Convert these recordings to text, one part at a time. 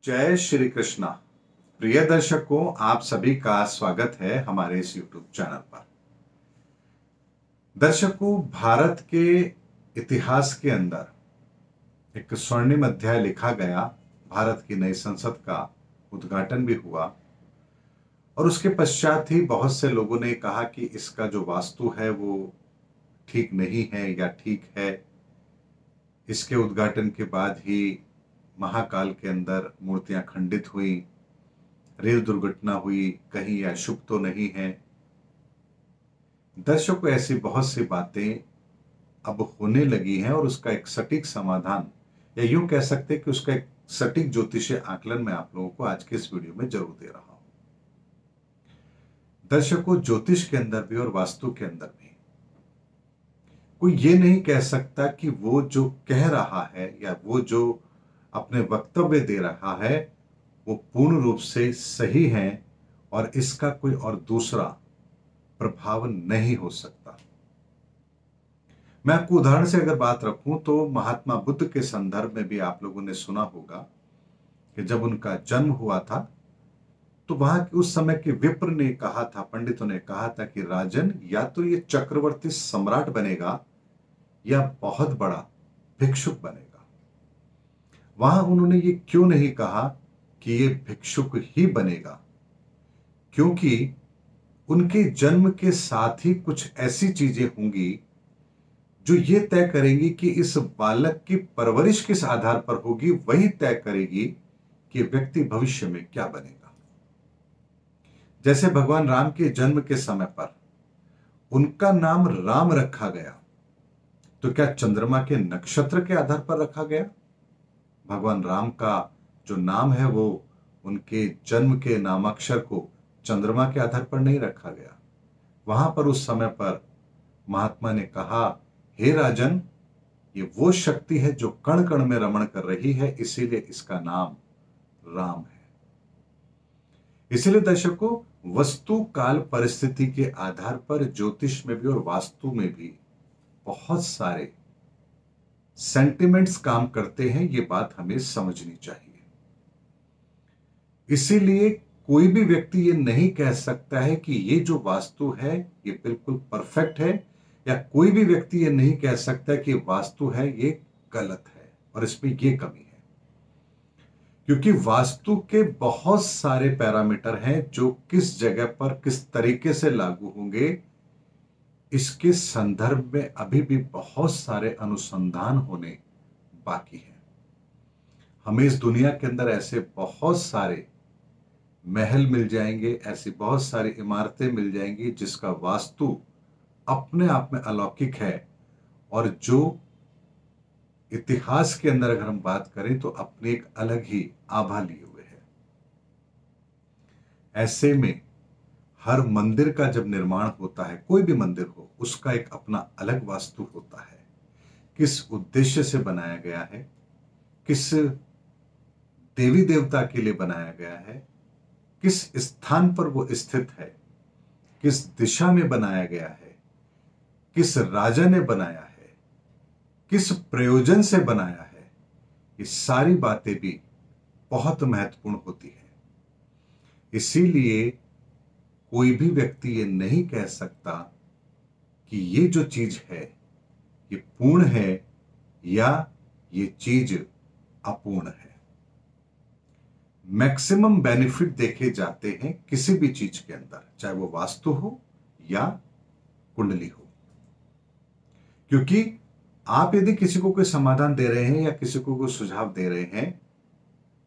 जय श्री कृष्णा। प्रिय दर्शकों, आप सभी का स्वागत है हमारे इस YouTube चैनल पर। दर्शकों, भारत के इतिहास के अंदर एक स्वर्णिम अध्याय लिखा गया। भारत की नई संसद का उद्घाटन भी हुआ और उसके पश्चात ही बहुत से लोगों ने कहा कि इसका जो वास्तु है वो ठीक नहीं है या ठीक है। इसके उद्घाटन के बाद ही महाकाल के अंदर मूर्तियां खंडित हुई, रेल दुर्घटना हुई, कहीं यह शुभ तो नहीं है। दर्शकों, ऐसी बहुत सी बातें अब होने लगी हैं और उसका एक सटीक समाधान या यूं कह सकते हैं कि उसका एक सटीक ज्योतिषीय आकलन मैं आप लोगों को आज के इस वीडियो में जरूर दे रहा हूं। दर्शकों, ज्योतिष के अंदर भी और वास्तु के अंदर भी कोई ये नहीं कह सकता कि वो जो कह रहा है या वो जो अपने वक्तव्य दे रहा है वो पूर्ण रूप से सही है और इसका कोई और दूसरा प्रभाव नहीं हो सकता। मैं आपको उदाहरण से अगर बात रखूं तो महात्मा बुद्ध के संदर्भ में भी आप लोगों ने सुना होगा कि जब उनका जन्म हुआ था तो वहां के उस समय के विप्र ने कहा था, पंडितों ने कहा था कि राजन, या तो ये चक्रवर्ती सम्राट बनेगा या बहुत बड़ा भिक्षुक बनेगा। वहां उन्होंने ये क्यों नहीं कहा कि ये भिक्षुक ही बनेगा, क्योंकि उनके जन्म के साथ ही कुछ ऐसी चीजें होंगी जो ये तय करेंगी कि इस बालक की परवरिश किस आधार पर होगी, वही तय करेगी कि व्यक्ति भविष्य में क्या बनेगा। जैसे भगवान राम के जन्म के समय पर उनका नाम राम रखा गया, तो क्या चंद्रमा के नक्षत्र के आधार पर रखा गया? भगवान राम का जो नाम है वो उनके जन्म के नामाक्षर को चंद्रमा के आधार पर नहीं रखा गया। वहां पर उस समय पर महात्मा ने कहा, हे राजन, ये वो शक्ति है जो कण कण में रमण कर रही है, इसीलिए इसका नाम राम है। इसीलिए दर्शकों, वस्तु काल परिस्थिति के आधार पर ज्योतिष में भी और वास्तु में भी बहुत सारे सेंटिमेंट्स काम करते हैं। ये बात हमें समझनी चाहिए। इसीलिए कोई भी व्यक्ति ये नहीं कह सकता है कि ये जो वास्तु है ये बिल्कुल परफेक्ट है, या कोई भी व्यक्ति ये नहीं कह सकता कि वास्तु है ये गलत है और इसमें ये कमी है, क्योंकि वास्तु के बहुत सारे पैरामीटर हैं जो किस जगह पर किस तरीके से लागू होंगे, इसके संदर्भ में अभी भी बहुत सारे अनुसंधान होने बाकी हैं। हमें इस दुनिया के अंदर ऐसे बहुत सारे महल मिल जाएंगे, ऐसी बहुत सारी इमारतें मिल जाएंगी जिसका वास्तु अपने आप में अलौकिक है और जो इतिहास के अंदर अगर हम बात करें तो अपनी एक अलग ही आभा लिए हुए है। ऐसे में हर मंदिर का जब निर्माण होता है, कोई भी मंदिर हो, उसका एक अपना अलग वास्तु होता है। किस उद्देश्य से बनाया गया है, किस देवी देवता के लिए बनाया गया है, किस स्थान पर वो स्थित है, किस दिशा में बनाया गया है, किस राजा ने बनाया है, किस प्रयोजन से बनाया है, ये सारी बातें भी बहुत महत्वपूर्ण होती है। इसीलिए कोई भी व्यक्ति ये नहीं कह सकता कि ये जो चीज है ये पूर्ण है या ये चीज अपूर्ण है। मैक्सिमम बेनिफिट देखे जाते हैं किसी भी चीज के अंदर, चाहे वो वास्तु हो या कुंडली हो, क्योंकि आप यदि किसी को कोई समाधान दे रहे हैं या किसी को कोई सुझाव दे रहे हैं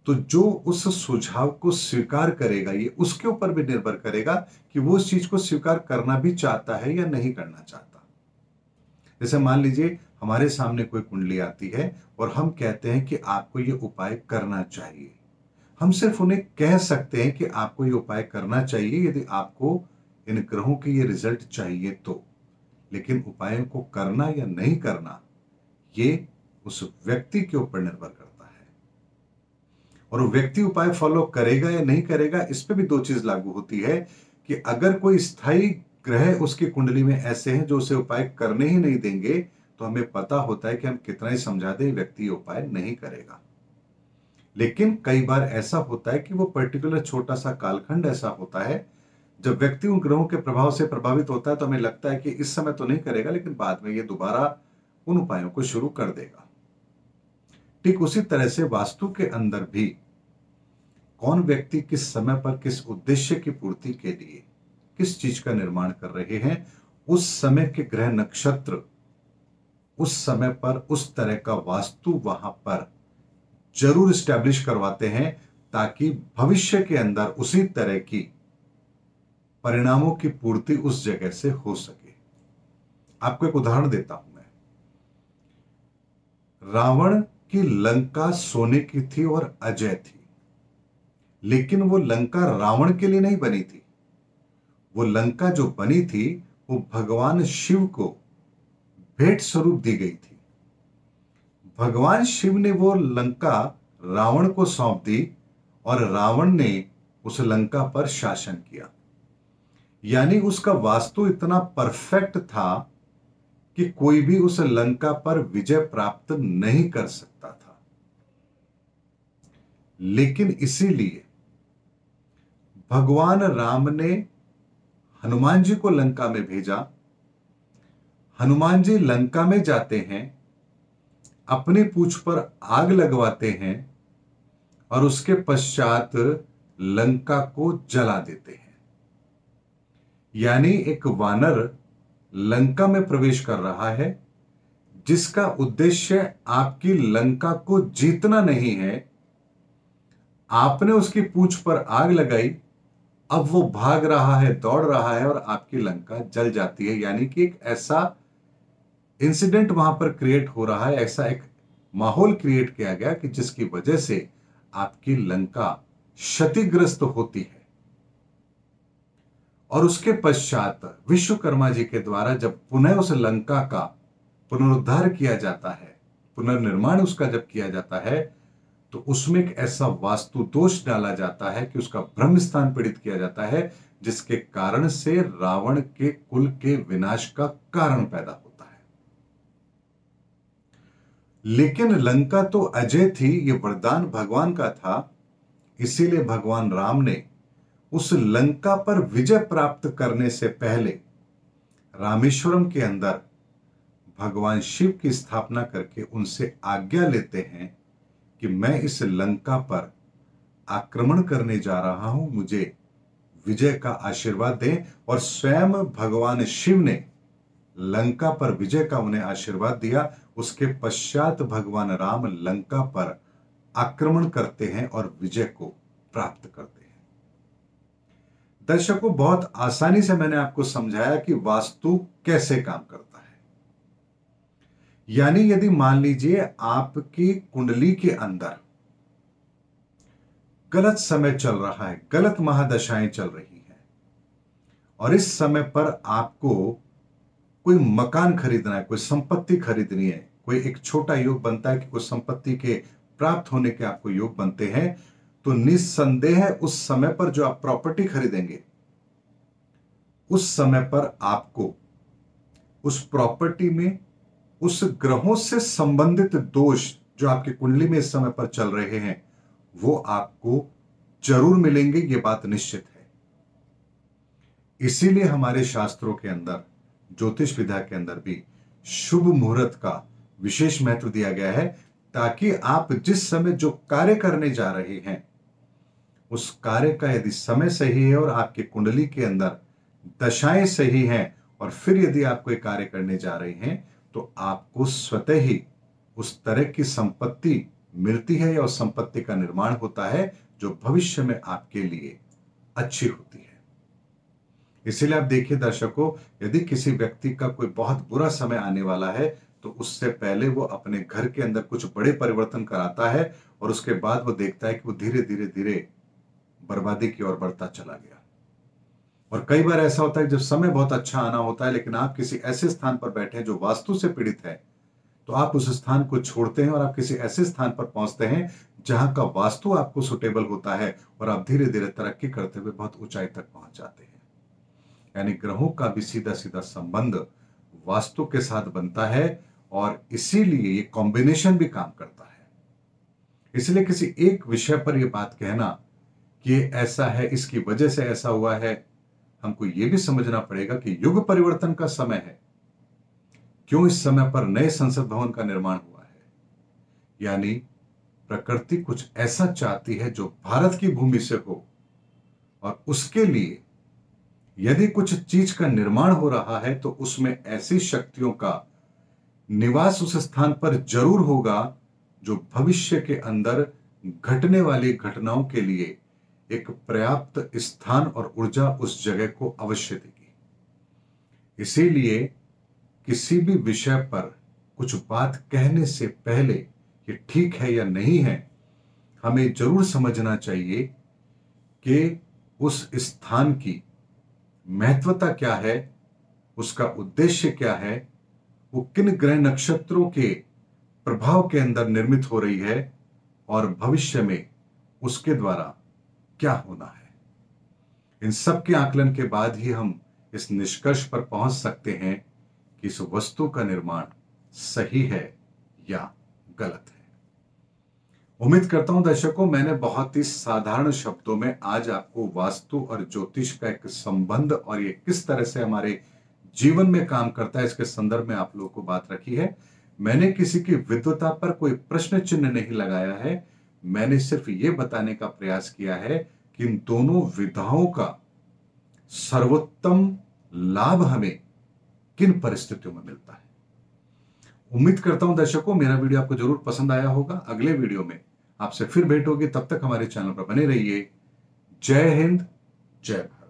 तो जो उस सुझाव को स्वीकार करेगा ये उसके ऊपर भी निर्भर करेगा कि वो उस चीज को स्वीकार करना भी चाहता है या नहीं करना चाहता। जैसे मान लीजिए हमारे सामने कोई कुंडली आती है और हम कहते हैं कि आपको ये उपाय करना चाहिए। हम सिर्फ उन्हें कह सकते हैं कि आपको ये उपाय करना चाहिए यदि आपको इन ग्रहों की ये रिजल्ट चाहिए तो, लेकिन उपायों को करना या नहीं करना ये उस व्यक्ति के ऊपर निर्भर करता है। और वो व्यक्ति उपाय फॉलो करेगा या नहीं करेगा, इस पे भी दो चीज लागू होती है कि अगर कोई स्थायी ग्रह उसकी कुंडली में ऐसे हैं जो उसे उपाय करने ही नहीं देंगे, तो हमें पता होता है कि हम कितना ही समझा दें, व्यक्ति उपाय नहीं करेगा। लेकिन कई बार ऐसा होता है कि वो पर्टिकुलर छोटा सा कालखंड ऐसा होता है जब व्यक्ति उन ग्रहों के प्रभाव से प्रभावित होता है, तो हमें लगता है कि इस समय तो नहीं करेगा, लेकिन बाद में ये दोबारा उन उपायों को शुरू कर देगा। ठीक उसी तरह से वास्तु के अंदर भी कौन व्यक्ति किस समय पर किस उद्देश्य की पूर्ति के लिए किस चीज का निर्माण कर रहे हैं, उस समय के ग्रह नक्षत्र उस समय पर उस तरह का वास्तु वहां पर जरूर स्टैब्लिश करवाते हैं, ताकि भविष्य के अंदर उसी तरह की परिणामों की पूर्ति उस जगह से हो सके। आपको एक उदाहरण देता हूं मैं। रावण की लंका सोने की थी और अजय थी, लेकिन वो लंका रावण के लिए नहीं बनी थी। वो लंका जो बनी थी वो भगवान शिव को भेंट स्वरूप दी गई थी। भगवान शिव ने वो लंका रावण को सौंप दी और रावण ने उस लंका पर शासन किया। यानी उसका वास्तु इतना परफेक्ट था कि कोई भी उस लंका पर विजय प्राप्त नहीं कर सकता था। लेकिन इसीलिए भगवान राम ने हनुमान जी को लंका में भेजा। हनुमान जी लंका में जाते हैं, अपनी पूंछ पर आग लगवाते हैं और उसके पश्चात लंका को जला देते हैं। यानी एक वानर लंका में प्रवेश कर रहा है, जिसका उद्देश्य आपकी लंका को जीतना नहीं है। आपने उसकी पूंछ पर आग लगाई, अब वो भाग रहा है, दौड़ रहा है और आपकी लंका जल जाती है। यानी कि एक ऐसा इंसिडेंट वहां पर क्रिएट हो रहा है, ऐसा एक माहौल क्रिएट किया गया कि जिसकी वजह से आपकी लंका क्षतिग्रस्त होती है। और उसके पश्चात विश्वकर्मा जी के द्वारा जब पुनः उस लंका का पुनरुद्धार किया जाता है, पुनर्निर्माण उसका जब किया जाता है, तो उसमें एक ऐसा वास्तु दोष डाला जाता है कि उसका ब्रह्म स्थान पीड़ित किया जाता है, जिसके कारण से रावण के कुल के विनाश का कारण पैदा होता है। लेकिन लंका तो अजय थी, यह वरदान भगवान का था। इसीलिए भगवान राम ने उस लंका पर विजय प्राप्त करने से पहले रामेश्वरम के अंदर भगवान शिव की स्थापना करके उनसे आज्ञा लेते हैं कि मैं इस लंका पर आक्रमण करने जा रहा हूं, मुझे विजय का आशीर्वाद दें। और स्वयं भगवान शिव ने लंका पर विजय का उन्हें आशीर्वाद दिया। उसके पश्चात भगवान राम लंका पर आक्रमण करते हैं और विजय को प्राप्त करते हैं। दर्शकों, बहुत आसानी से मैंने आपको समझाया कि वास्तु कैसे काम करता है। यानी यदि मान लीजिए आपकी कुंडली के अंदर गलत समय चल रहा है, गलत महादशाएं चल रही हैं, और इस समय पर आपको कोई मकान खरीदना है, कोई संपत्ति खरीदनी है, कोई एक छोटा योग बनता है कि कुछ संपत्ति के प्राप्त होने के आपको योग बनते हैं, तो निस्संदेह उस समय पर जो आप प्रॉपर्टी खरीदेंगे, उस समय पर आपको उस प्रॉपर्टी में उस ग्रहों से संबंधित दोष जो आपकी कुंडली में इस समय पर चल रहे हैं, वो आपको जरूर मिलेंगे। ये बात निश्चित है। इसीलिए हमारे शास्त्रों के अंदर, ज्योतिष विद्या के अंदर भी शुभ मुहूर्त का विशेष महत्व दिया गया है, ताकि आप जिस समय जो कार्य करने जा रहे हैं, उस कार्य का यदि समय सही है और आपकी कुंडली के अंदर दशाएं सही हैं, और फिर यदि आप कोई कार्य करने जा रहे हैं, तो आपको स्वतः ही उस तरह की संपत्ति मिलती है या उस संपत्ति का निर्माण होता है जो भविष्य में आपके लिए अच्छी होती है। इसीलिए आप देखिए दर्शकों, यदि किसी व्यक्ति का कोई बहुत बुरा समय आने वाला है, तो उससे पहले वो अपने घर के अंदर कुछ बड़े परिवर्तन कराता है, और उसके बाद वो देखता है कि वो धीरे धीरे धीरे बर्बादी की ओर बढ़ता चला गया। और कई बार ऐसा होता है जब समय बहुत अच्छा आना होता है, लेकिन आप किसी ऐसे स्थान पर बैठे हैं जो वास्तु से पीड़ित है, तो आप उस स्थान को छोड़ते हैं और आप किसी ऐसे स्थान पर पहुंचते हैं जहां का वास्तु आपको सुटेबल होता है, और आप धीरे धीरे तरक्की करते हुए बहुत ऊंचाई तक पहुंच जाते हैं। यानी ग्रहों का भी सीधा सीधा संबंध वास्तु के साथ बनता है, और इसीलिए ये कॉम्बिनेशन भी काम करता है। इसलिए किसी एक विषय पर यह बात कहना कि ये ऐसा है, इसकी वजह से ऐसा हुआ है, हमको यह भी समझना पड़ेगा कि युग परिवर्तन का समय है। क्यों इस समय पर नए संसद भवन का निर्माण हुआ है? यानी प्रकृति कुछ ऐसा चाहती है जो भारत की भूमि से हो, और उसके लिए यदि कुछ चीज का निर्माण हो रहा है तो उसमें ऐसी शक्तियों का निवास उस स्थान पर जरूर होगा जो भविष्य के अंदर घटने वाली घटनाओं के लिए एक पर्याप्त स्थान और ऊर्जा उस जगह को अवश्य देगी। इसीलिए किसी भी विषय पर कुछ बात कहने से पहले ये ठीक है या नहीं है, हमें जरूर समझना चाहिए कि उस स्थान की महत्वता क्या है, उसका उद्देश्य क्या है, वो किन ग्रह नक्षत्रों के प्रभाव के अंदर निर्मित हो रही है, और भविष्य में उसके द्वारा क्या होना है। इन सब के आकलन के बाद ही हम इस निष्कर्ष पर पहुंच सकते हैं कि इस वस्तु का निर्माण सही है या गलत है। उम्मीद करता हूं दर्शकों, मैंने बहुत ही साधारण शब्दों में आज आपको वास्तु और ज्योतिष का एक संबंध और ये किस तरह से हमारे जीवन में काम करता है, इसके संदर्भ में आप लोगों को बात रखी है। मैंने किसी की विद्वता पर कोई प्रश्न चिन्ह नहीं लगाया है, मैंने सिर्फ ये बताने का प्रयास किया है कि इन दोनों विधाओं का सर्वोत्तम लाभ हमें किन परिस्थितियों में मिलता है। उम्मीद करता हूं दर्शकों, मेरा वीडियो आपको जरूर पसंद आया होगा। अगले वीडियो में आपसे फिर भेंट होगी, तब तक हमारे चैनल पर बने रहिए। जय हिंद, जय भारत।